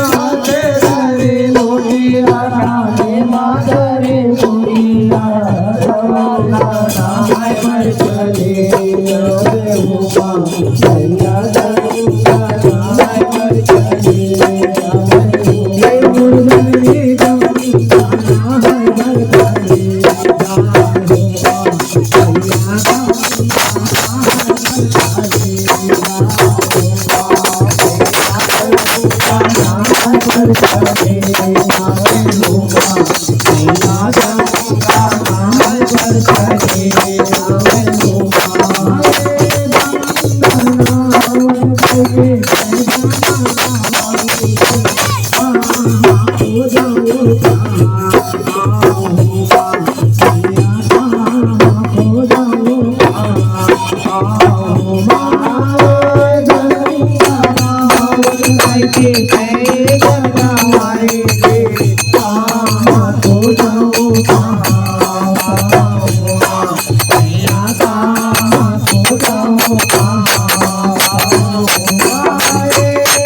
माधरे लोटिया राधे माधरे लोटिया रवाना नाय पर चले रे हुआ सैया दरुका नाय पर चले रे मुरली जमी नाय पर चले Thank you.